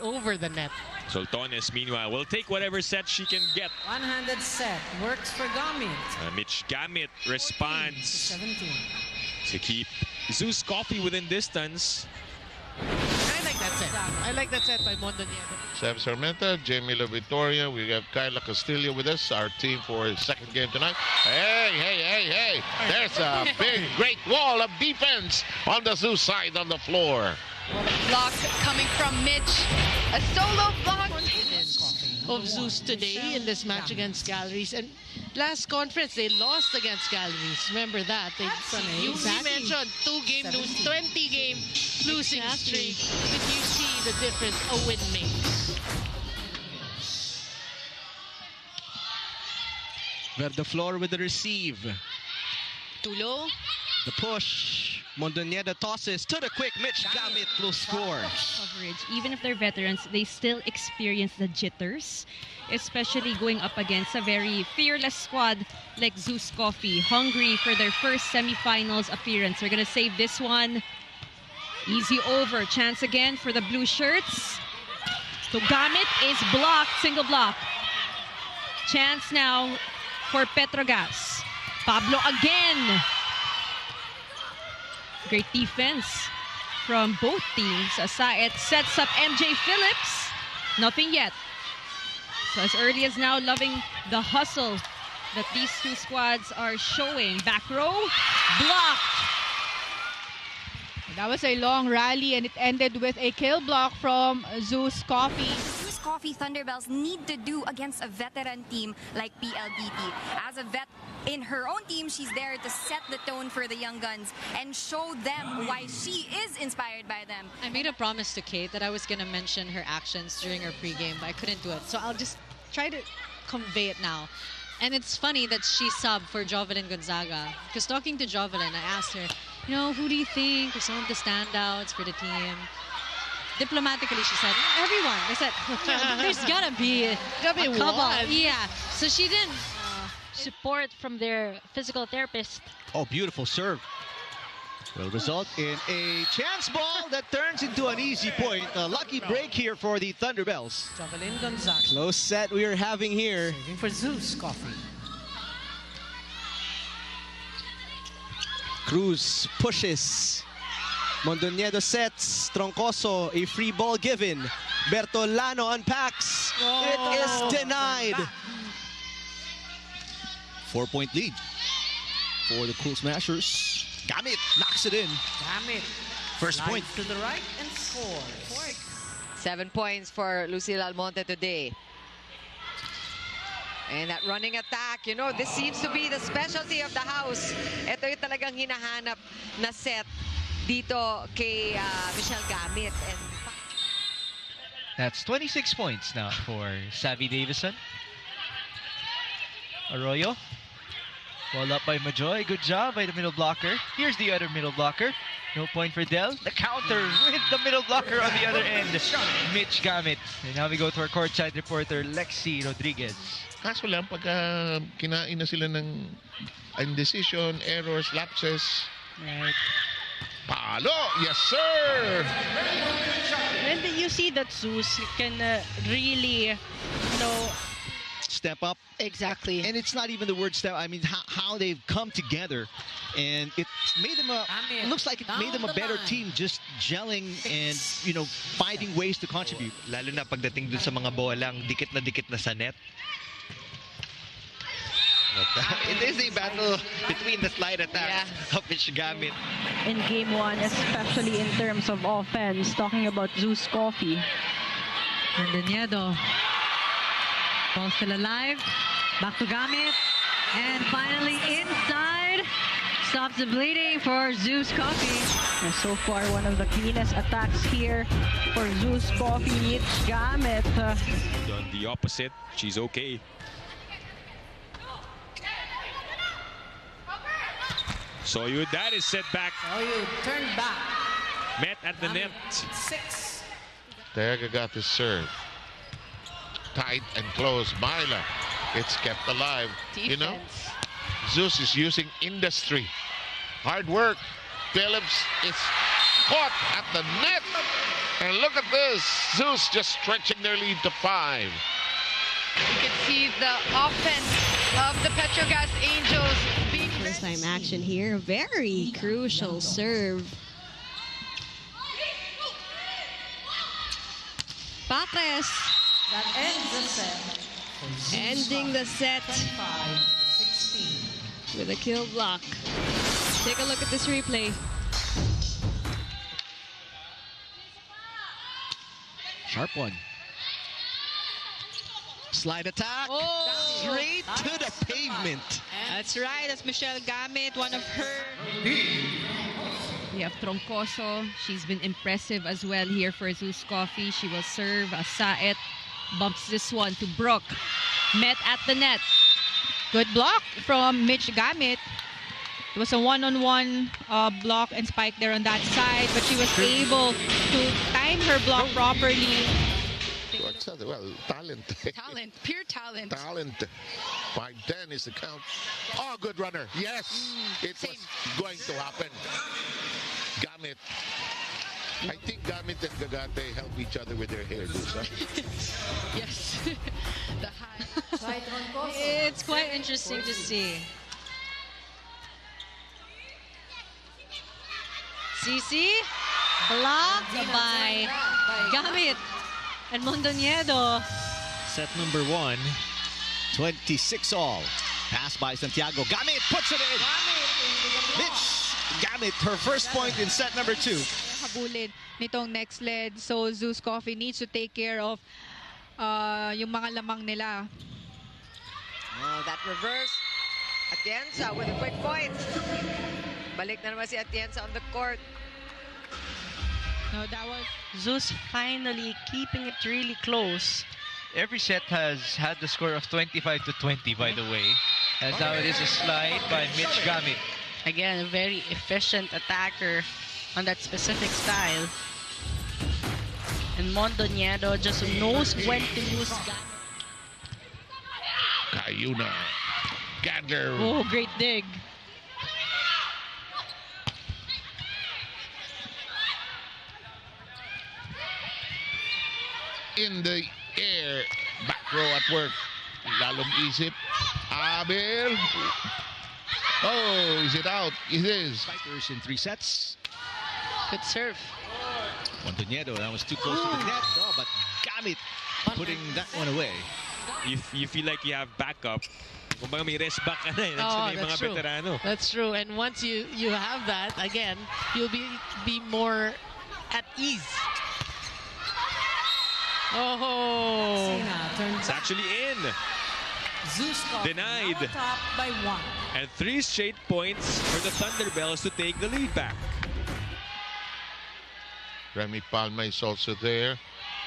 over the net. Soltones, meanwhile, will take whatever set she can get. One-handed set works for Gamit. Mitch Gamit responds 17. to keep ZUS Coffee within distance. I like that set. I like that set by Mondoñedo. Sam Sarmenta, Jamie La Victoria. We have Kyla Castillo with us, our team for his second game tonight. Hey. There's a big, great wall of defense on the ZUS side on the floor. Block coming from Mitch. A solo block. Of ZUS today in this match against Galleries. And last conference, they lost against Galleries. Remember that. You mentioned 2-game lose, 20-game losing streak. Did you see the difference a win makes? Verdeflor with the receive. Tulo. The push. Mondoñedo tosses to the quick. Mitch Gamit will score. Coverage. Even if they're veterans, they still experience the jitters, especially going up against a very fearless squad like ZUS Coffee, hungry for their first semifinals appearance. They're gonna save this one. Easy over. Chance again for the blue shirts. So Gamit is blocked. Single block. Chance now for Petrogas. Pablo again. Great defense from both teams. Asaet sets up MJ Phillips. Nothing yet. So as early as now, loving the hustle that these two squads are showing. Back row, blocked. That was a long rally and it ended with a kill block from ZUS Coffee. ZUS Coffee Thunderbelles need to do against a veteran team like PLDT. As a vet in her own team, she's there to set the tone for the young guns and show them why she is inspired by them. I made a promise to Kate that I was going to mention her actions during her pregame, but I couldn't do it. So I'll just try to convey it now. And it's funny that she subbed for Jovelyn Gonzaga. Because talking to Jovelyn, I asked her, who do you think are some of the standouts for the team? Diplomatically, she said, everyone. I said, there's gotta be a couple. Yeah. So she didn't support from their physical therapist. Oh, beautiful serve. Will result in a chance ball that turns into an easy point. A lucky break here for the Thunderbelles. Jovelyn Gonzaga. Close set we are having here. Saving for ZUS Coffee. Cruz pushes. Mondoñedo sets. Troncoso, a free ball given. Bertolano unpacks. It is denied. 4-point lead for the Cool Smashers. Gamit knocks it in. Gamit. First point. To the right and scores. 7 points for Lucille Almonte today. And that running attack, this seems to be the specialty of the house. Ito yung talagang hinahanap na set dito kay Michelle Gamit. And that's 26 points now for Savvy Davison. Arroyo. Ball up by Majoy. Good job by the middle blocker. Here's the other middle blocker. No point for Del. The counter with the middle blocker on the other end. Mitch Gamit. And now we go to our courtside reporter, Lexi Rodriguez. Kaso lang, pagka kinain na sila ng indecision, errors, lapses. Right. Palo! Yes, sir! And you see that ZUS can really, step up. Exactly. And it's not even the word step. I mean, how they've come together. And it made them it looks like it made them a better team, just gelling and, finding ways to contribute. Lalo na pagdating dun sa mga bolang dikit na sa net. It is a battle between the slide attack of Mitch Gamit. In game one, especially in terms of offense, talking about ZUS Coffee. Mondoñedo. Ball still alive. Back to Gamit. And finally inside. Stops the bleeding for ZUS Coffee. And so far, one of the cleanest attacks here for ZUS Coffee. Mitch Gamit. Done the opposite. She's okay. Soyud, that is set back. Soyud turned back. Met at the net. 6. Tega got the serve. Tight and close. Myla. It's kept alive. Defense. ZUS is using industry. Hard work. Phillips is caught at the net. And look at this. ZUS just stretching their lead to 5. You can see the offense of the Petrogas Angels being first time action here. Very crucial serve. Patres. That ends the set. Ending the set 25-16. with a kill block. Take a look at this replay. Sharp one. Slide attack. Straight to the pavement. That's right. That's Michelle Gamit, one of her. We have Troncoso. She's been impressive as well here for ZUS Coffee. She will serve. Saet bumps this one to Brooke. Met at the net. Good block from Mitch Gamit. It was a one-on-one block and spike there on that side, but she was able to time her block properly. Well, talent. Talent, pure talent. Talent. 5-10 is the count. Oh, good runner. Yes, it was going to happen. Gamit. I think Gamit and Gagate help each other with their hair, huh? Yes. The high. It's quite interesting to see. Cici blocked by Gamit and Mondoñedo. Set number 1. 26 all. Pass by Santiago. Gamit puts it in. Mitch Gamit, her first point in set number 2. Habulin nitong next leg. So ZUS Coffee needs to take care of yung mga lamang nila. Oh, that reverse. Atienza with a quick point. Balik na naman si Atienza on the court. No, that was ZUS finally keeping it really close. Every set has had the score of 25-20, by the way. As now it is a slide by Mitch Gamit. Again, a very efficient attacker on that specific style. And Mondoñedo just knows when to use Gamit. Cayuna. Gander. Oh, great dig. In the air. Back row at work. Lalong isip. Abel. Oh, is it out? It is. Strikers in 3 sets. Good serve. Mondoñedo, that was too close to the net. Oh, but Gamit putting that one away. You feel like you have backup. Kumbaga may rest back ka na eh. That's true. Veterano. That's true. And once you have that, again, you'll be more at ease. Oh, it's actually in. ZUS Coffee Denied. now top by 1. And 3 straight points for the Thunderbelles to take the lead back. Remy Palma is also there.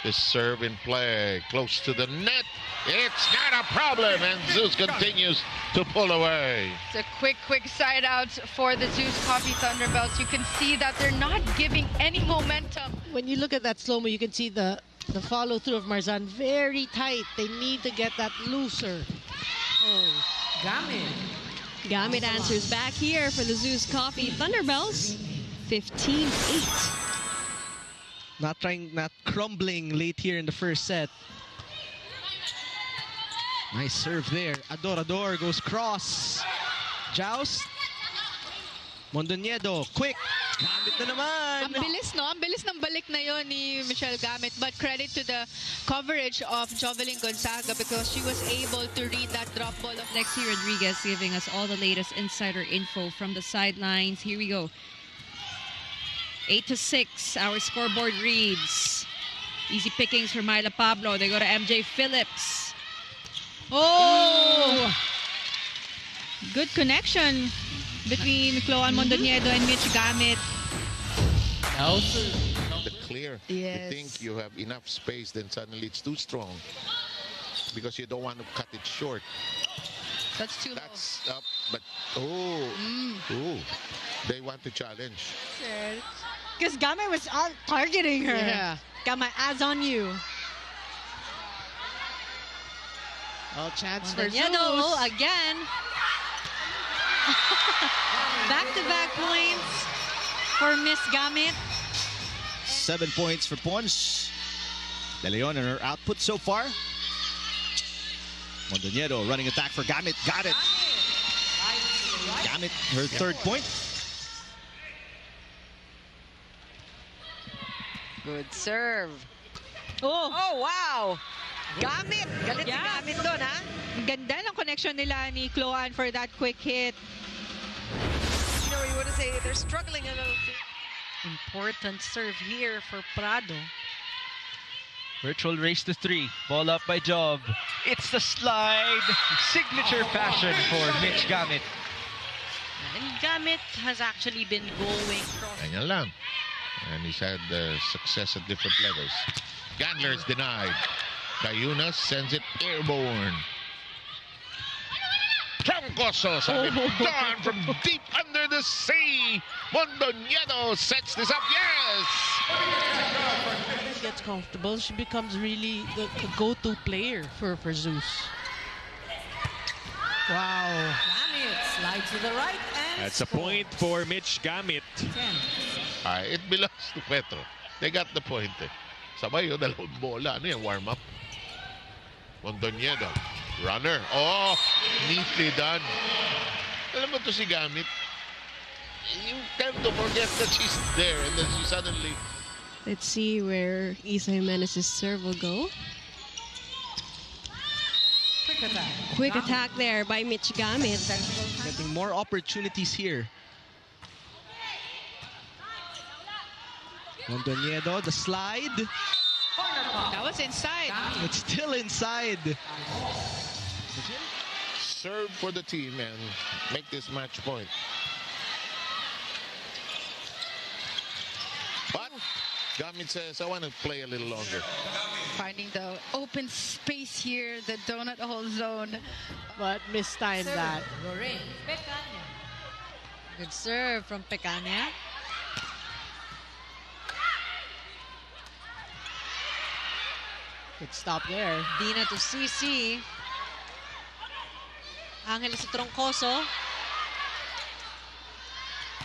His serve in play. Close to the net. It's not a problem. And ZUS continues to pull away. it's a quick side out for the ZUS Coffee Thunderbelles. You can see that they're not giving any momentum. when you look at that slow-mo, you can see the follow-through of Marzan. Very tight. They need to get that looser. Oh, Gamit. Gamit answers back here for the ZUS Coffee Thunderbelles. 15-8. Not crumbling late here in the first set. Nice serve there. Adorador goes cross. Joust. Mondoñedo, quick. Gamit na naman. Ang bilis, no? Ang bilis ng balik na yon ni Michelle Gamit. But credit to the coverage of Jovelyn Gonzaga because she was able to read that drop ball of Lexi Rodriguez giving us all the latest insider info from the sidelines. Here we go. 8-6, our scoreboard reads. Easy pickings for Myla Pablo. They go to MJ Phillips. Oh! Good connection between Chloe Mondoñedo and Mitch Gamit. The clear. Yes. You think you have enough space, then suddenly it's too strong. Because you don't want to cut it short. That's too low. That's up, but oh, they want to challenge. Because Gamit was targeting her. Yeah. Got my eyes on you. Oh, chance for Mondoñedo ZUS. again. Back-to-back points for Miss Gamit. 7 points for Pons. De Leon and her output so far. Mondoñedo running attack for Gamit. Got it. Gamit, her third point. Good serve. Oh, wow. Gamit. Galit si Gamit doon, ha? Ganda ng connection nila ni Cloan for that quick hit. You know, you want to say they're struggling a little bit. Important serve here for Prado. Virtual race to 3. Ball up by Job. It's the slide. Signature fashion for Mitch Gamit. And Gamit has actually been going cross. Ganyan lang. And he's had success at different levels. Gandler is denied. Cayunas sends it airborne. Troncoso, gone from deep under the sea. Mondoñedo sets this up. Yes! Gets comfortable. She becomes really the go-to player for ZUS. Wow. Gamit slides to the right and That's a point for Mitch Gamit. It belongs to Petro. They got the point. Sabay yun, dalawang bola. Ano yan, warm-up? Mondoñedo. Runner. Oh, neatly done. Alam mo to si Gamit, you tend to forget that she's there and then she suddenly... Let's see where Isa Jimenez's serve will go. Quick attack there by Mitch Gamit. Getting more opportunities here. Mondoñedo, the slide. That was inside. It's still inside. Serve for the team and make this match point. But Gamit says, I want to play a little longer. Finding the open space here, the donut hole zone. But mistimed that. Good serve from Pecania. Good stop there. Dina to CC. Angeles to Troncoso.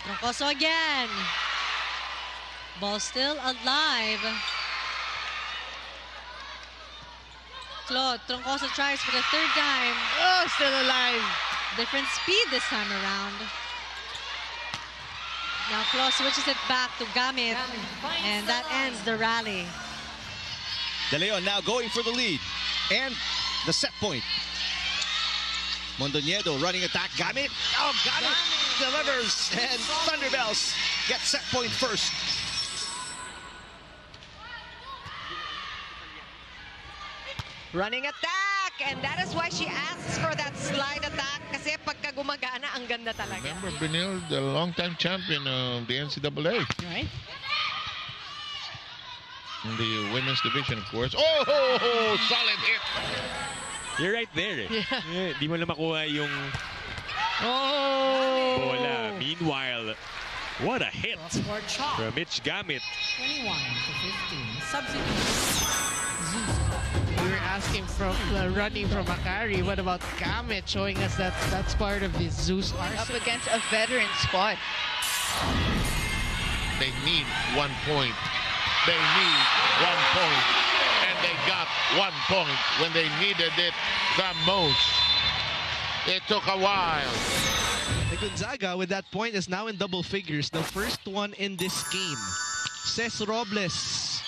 Troncoso again. Ball still alive. Claude, Troncoso tries for the third time. Oh, still alive. Different speed this time around. Now Claude switches it back to Gamit. And that ends the rally. De Leon now going for the lead. And the set point. Mondoñedo running attack. Gamit. Oh, Gamit delivers. And Thunderbelles get set point first. Running attack. And that is why she asks for that slide attack. Kasi pagka gumagana, ang ganda talaga. Remember, Benil, the longtime champion of the NCAA. Right. In the women's division, of course. Oh, solid hit. You're right there. Di mo na makuha yung Oh! bola. Meanwhile, what a hit from Mitch Gamit. 21 to 15. Substitute. We were asking from running from Akari. What about Gamit showing us that that's part of the ZUS arsenal? Up against a veteran squad. They need 1 point. They need 1 point. And they got 1 point when they needed it the most. It took a while. The Gonzaga with that point is now in double figures. The first one in this game. Ces Robles.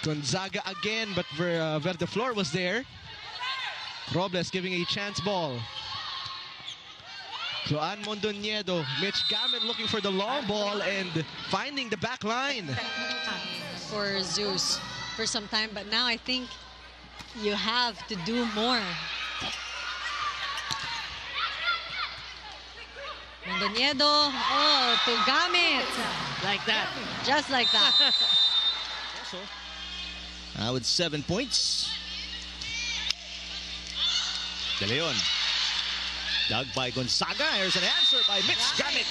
Gonzaga again, but Verdeflor was there. Robles giving a chance ball. Cloan Mondoñedo, Mitch Gamit looking for the long ball and finding the back line. For ZUS for some time, but now I think you have to do more. Mondoñedo, oh, to Gamit. Like that. Just like that. Now with 7 points. De Leon. Dug by Gonzaga. Here's an answer by Mitch Gamit.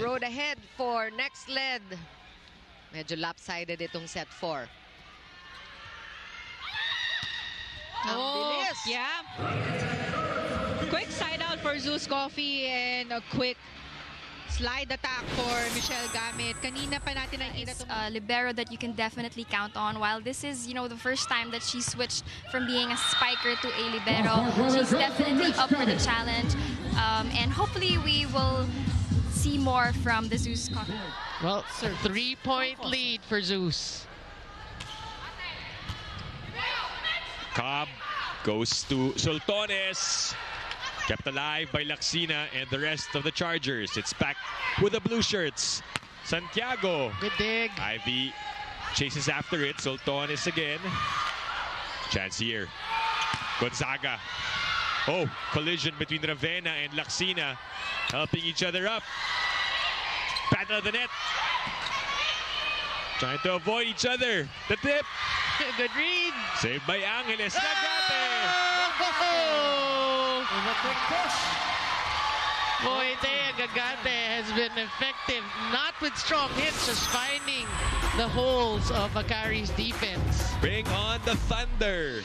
Road ahead for next lead. Medyo lopsided itong set 4. Ang bilis. Yeah. Quick side out for ZUS Coffee and a quick slide attack for Michelle Gamit. Kanina pa natin nakikita It's a libero that you can definitely count on. While this is, the first time that she switched from being a spiker to a libero, she's definitely up for the challenge. And hopefully we will see more from the ZUS Coffee. Well, 3-point lead for ZUS. Cobb goes to Sultones. Kept alive by Laxina and the rest of the Chargers. It's back with the blue shirts. Santiago. Good dig. Ivy chases after it. Sultones again. Chance here. Gonzaga. Oh, collision between Ravenna and Laxina. Helping each other up. Battle of the net. Trying to avoid each other. The tip. Good read. Saved by Angeles. Nagate. With a quick push. Boy, Thea Gagate has been effective, not with strong hits, just finding the holes of Akari's defense. Bring on the Thunder.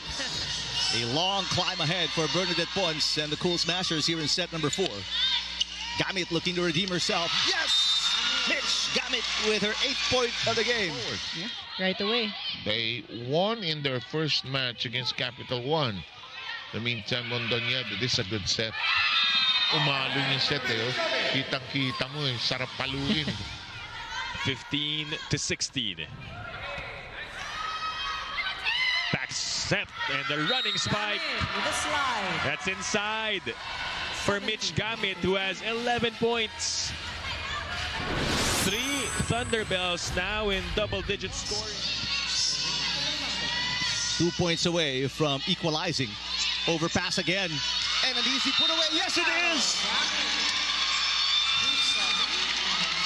A long climb ahead for Bernadette Pons and the Cool Smashers here in set number 4. Gamit looking to redeem herself. Yes! Mitch Gamit with her 8th point of the game. Yeah, right away. They won in their first match against Capital One. In the meantime, Mondoñedo, this is a good set. Umalo yung set eh. Kitang-kita mo eh. Sarap paluin. 15-16. Back set and the running spike. With a slide. That's inside for Mitch Gamit, who has 11 points. 3 Thunderbelles now in double-digit scoring. 2 points away from equalizing. Overpass again. And an easy put away. Yes, it is!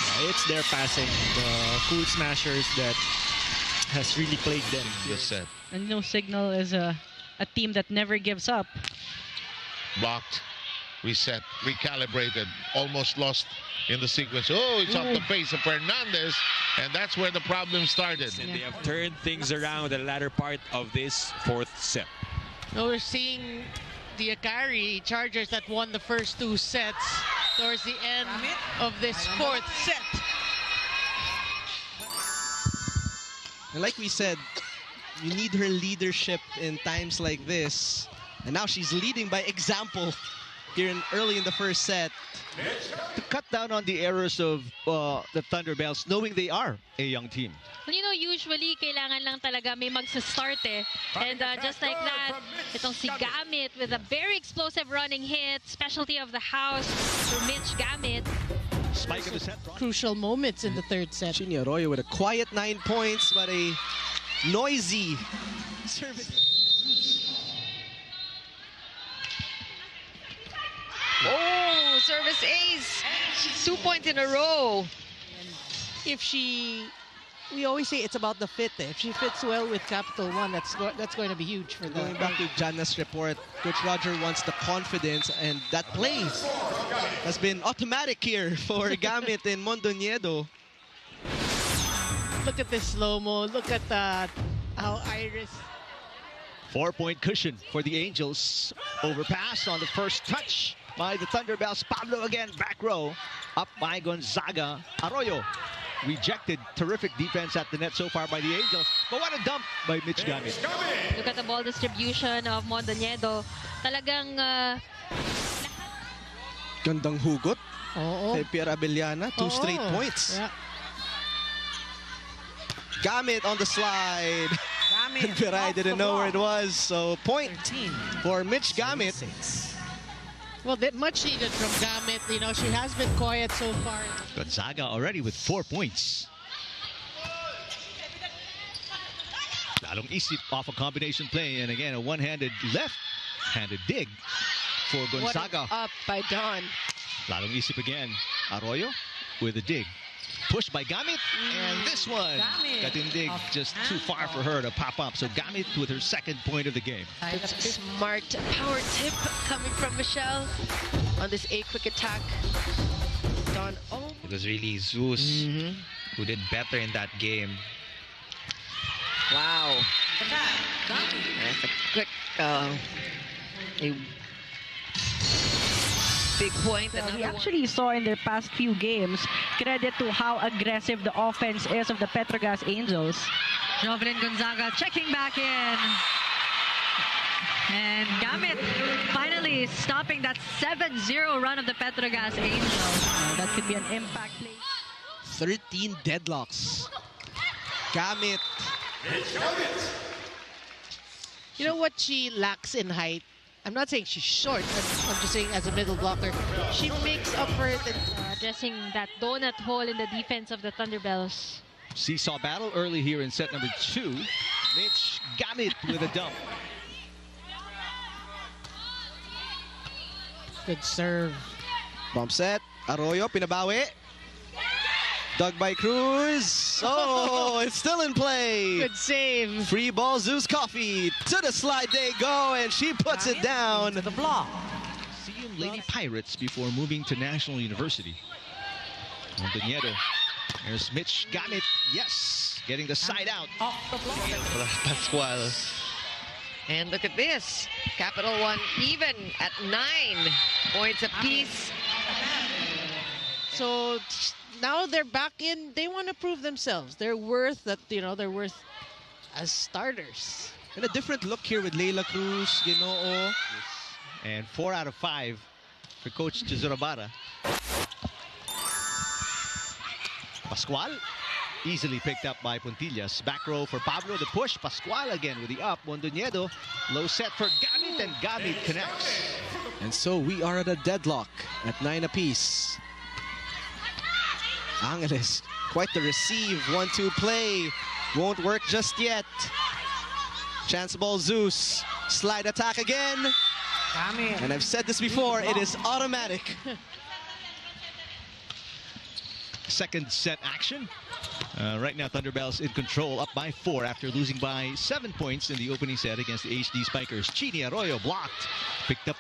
Yeah, it's their passing, the Cool Smashers, that has really plagued them. Yes, set. And Signal is a team that never gives up. Blocked, reset, recalibrated, almost lost in the sequence. Oh, it's off the face of Fernandez, and that's where the problem started. And they have turned things around the latter part of this 4th set. So we're seeing the Akari Chargers that won the first 2 sets towards the end of this 4th set. And like we said, you need her leadership in times like this. And now she's leading by example here early in the first set. To cut down on the errors of the Thunderbelles, knowing they are a young team. Well, usually, kailangan lang talaga may magsa-start eh. And just like that, itong si Gamit with a very explosive running hit, specialty of the house for Mitch Gamit. Spike of the set. Crucial moments in the 3rd set. Shinya Arroyo with a quiet 9 points, but a noisy service. Oh, service ace. 2 points in a row. If we always say it's about the fit. If she fits well with Capital One, that's going to be huge for them. Going back to Jana's report, Coach Roger wants the confidence, and that play has been automatic here for Gamit and Mondoñedo. Look at this slow-mo. Look at that. How Iris. 4-point cushion for the Angels. Overpass on the first touch by the Thunderbelles. Pablo again, back row. Up by Gonzaga. Arroyo rejected. Terrific defense at the net so far by the Angels. But what a dump by Mitch Gamit. Look at the ball distribution of Mondoñedo. Talagang Gandang hugot. Oo. Kay Pierre Abellana, 2 straight points. Yeah. Gamit on the slide. Piray didn't know where it was, so point for Mitch Gamit. Well, much needed from Gamit. She has been quiet so far. Gonzaga already with 4 points. Lalong isip off a combination play, and again a one-handed left-handed dig for Gonzaga. What an up by Don. Lalong isip again. Arroyo with a dig. Pushed by Gamit, and this one, Katindig, just too far for her to pop up. So Gamit with her 2nd point of the game. That's a smart power tip coming from Michelle on this quick attack. Don, it was really ZUS who did better in that game. Wow. That's a quick big point. We actually saw in their past few games, credit to how aggressive the offense is of the Petrogas Angels. Jovelyn Gonzaga checking back in. And Gamit finally stopping that 7-0 run of the Petrogas Angels. That could be an impact play. 13 deadlocks. Gamit. You know what she lacks in height? I'm not saying she's short. I'm just saying as a middle blocker, she makes up for it. Addressing that donut hole in the defense of the Thunderbelles. Seesaw battle early here in set number 2. Mitch Gamit with a dump. Good serve. Bump set. Arroyo, pinabawi. Dug by Cruz. Oh, it's still in play. Good save. Free ball, ZUS Coffee. To the slide they go, and she puts it down. The block. Seeing Lady Pirates before moving to National University. Mondoñedo. There's Mitch Gamit. Yes, getting the side out. Off the block. Pascual. And look at this. Capital One even at 9 points apiece. So now they're back in. They want to prove themselves. They're worth that. They're worth as starters. And a different look here with Leila Cruz, Ginoo. And 4 out of 5 for Coach Chizurabara. Pascual easily picked up by Puntillas. Back row for Pablo. The push. Pascual again with the up. Mondoñedo. Low set for Gamit, and Gamit connects. And so we are at a deadlock at 9 apiece. Angeles, quite the receive. 1-2 play. Won't work just yet. Chance ball, ZUS. Slide attack again. And I've said this before, it is automatic. Second set action. Right now, Thunderbelles in control, up by 4 after losing by 7 points in the opening set against the HD Spikers. Chini Arroyo blocked. Picked up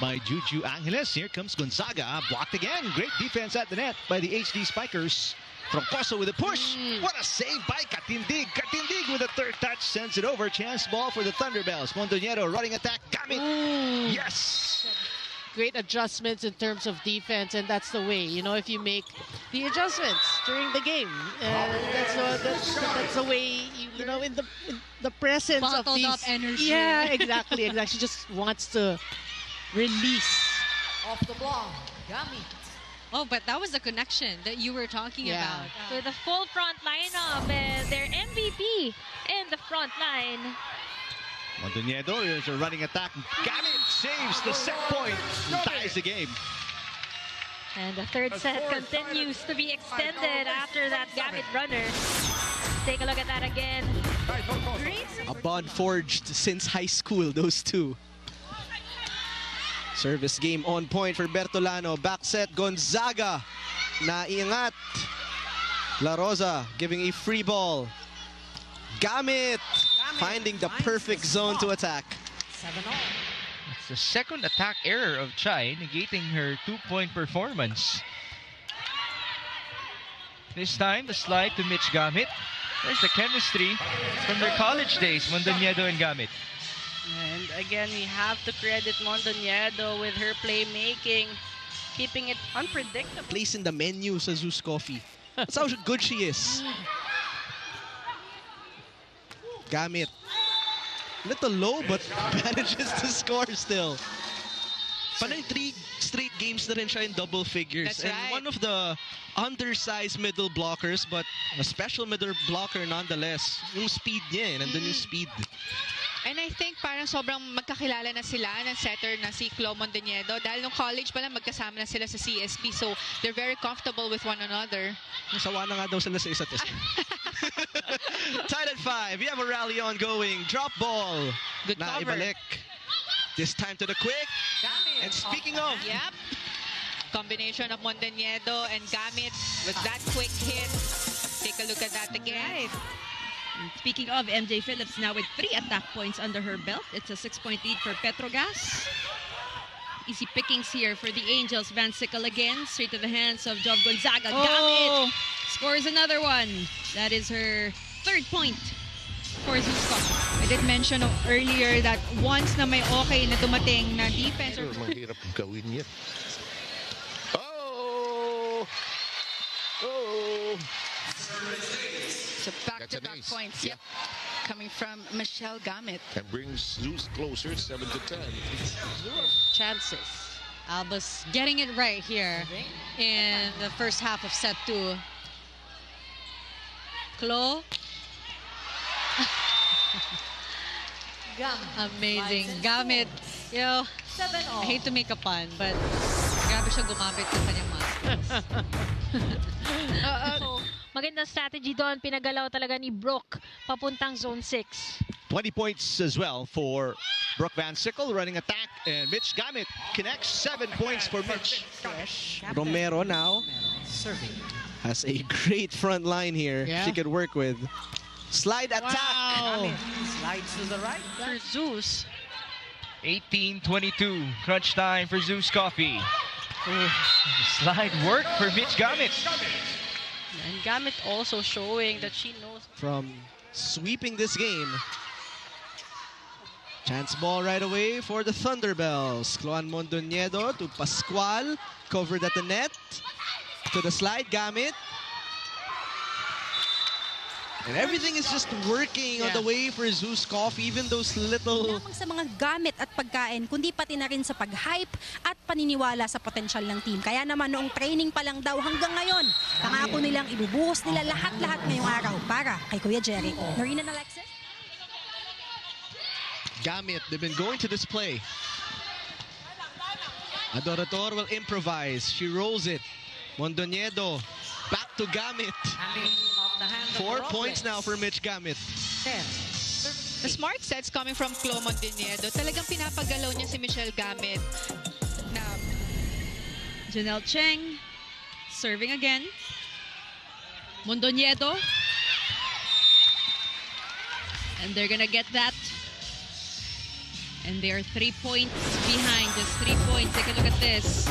by Juju Angeles. Here comes Gonzaga. Blocked again. Great defense at the net by the HD Spikers. Troncoso with a push. What a save by Katindig. Katindig with a third touch. Sends it over. Chance ball for the Thunderbelles. Mondoñedo running attack. Gamit. Yes. Great adjustments in terms of defense, and that's the way. If you make the adjustments during the game, that's the way. In the presence Bottled of these. up energy. Yeah, exactly. She just wants to release. Off the block. Gamit. Oh, but that was the connection that you were talking about. With the full front lineup, their MVP in the front line. Mondoñedo, there's a running attack. Gamit saves the set point and ties the game. And the third set continues to be extended after that Gamit runner. Take a look at that again. A bond forged since high school, those two. Service game on point for Bertolano. Back set, Gonzaga. Naiingat. La Rosa giving a free ball. Gamit finding the perfect zone to attack. 7-0. It's the second attack error of Chai, negating her 2-point performance. This time, the slide to Mitch Gamit. There's the chemistry from their college days, Mondoñedo and Gamit. And again, we have to credit Mondoñedo with her playmaking, keeping it unpredictable. Place in the menu sa ZUS Coffee. That's how good she is. Gamit. Little low, but manages to score still. Panay 3 straight games na rin siya in double figures. That's and right. one of the undersized middle blockers, but a special middle blocker nonetheless. Yung speed niya, nandun yung speed. And I think parang sobrang magkakilala na sila ng setter na si Chloe Mondoñedo. Dahil nung college pa lang magkasama na sila sa CSP. So they're very comfortable with one another. Nasawa na nga daw sila sa isa't isa. Tied at 5. We have a rally ongoing. Drop ball. Good na cover. ibalik. This time to the quick. And speaking of... Yep. Combination of Mondoñedo and Gamit with that quick hit. Take a look at that again. Speaking of, MJ Phillips now with 3 attack points under her belt. It's a 6-point lead for Petrogas. Easy pickings here for the Angels. Van Sickle again, straight to the hands of Jov Gonzaga. Gamit scores another one. That is her 3rd point for ZUS Coffee. I did mention earlier that once na may okay na dumating na defense or... Mahirap gawin yan. Oh. So back-to-back points. Yep. Coming from Michelle Gamit. And brings ZUS closer, 7-10. Chances. Alba's getting it right here in the first half of set 2. Klo. Amazing. Gamit. You know, I hate to make a pun, but grabe siya gumamit ng kanyang muscles. Magandang strategy doon. Pinagalaw talaga ni Brooke papuntang zone 6. 20 points as well for Brooke Van Sickle running attack, and Mitch Gamit connects. 7 points for Mitch. Romero now has a great front line here. Yeah. She could work with. Slide attack. Wow. Slides to the right. For ZUS. 18-22. Crunch time for ZUS Coffee. Slide work for Mitch Gamit. And Gamit also showing that she knows. From sweeping this game. Chance ball right away for the Thunderbelles. Cloan Mondoñedo to Pascual. Covered at the net. To the slide, Gamit. And everything is just working on the way for ZUS Coffee. Even those little... Lamang sa mga gamit at pagkain, kundi pati na rin sa pag-hype at paniniwala sa potensyal ng team. Kaya naman noong training pa lang daw hanggang ngayon, pangako nilang ibubuhos nila lahat-lahat ngayong araw para kay Kuya Jerry. Norina and Alexis? Gamit, they've been going to this play. Adorador will improvise. She rolls it. Mondoñedo back to Gamit. 4 points now for Mitch Gamit. The smart sets coming from Clo Mondoñedo. Talagang pinapagalaw niya si Michelle Gamit. Now, Janelle Cheng serving again. Mondoñedo. And they're gonna get that. And they're 3 points behind. Just 3 points. Take a look at this.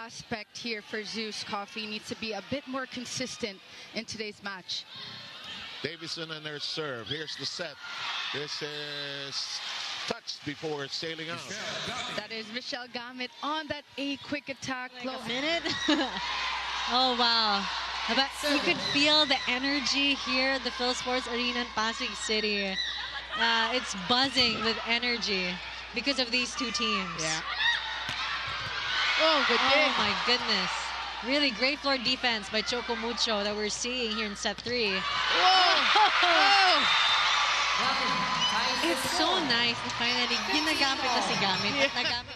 Aspect here for ZUS Coffee needs to be a bit more consistent in today's match. Davison and her serve. Here's the set. This is touched before sailing out. That is Michelle Gamit on that quick attack. Like a minute. Oh, wow. But you could feel the energy here at the Phil Sports Arena in Pasig City. It's buzzing with energy because of these two teams. Yeah. Oh, good game. Oh, my goodness. Really great floor defense by Choco Mucho that we're seeing here in set 3. Whoa! It's so nice na finally ginagamit na si Gamit at nagamit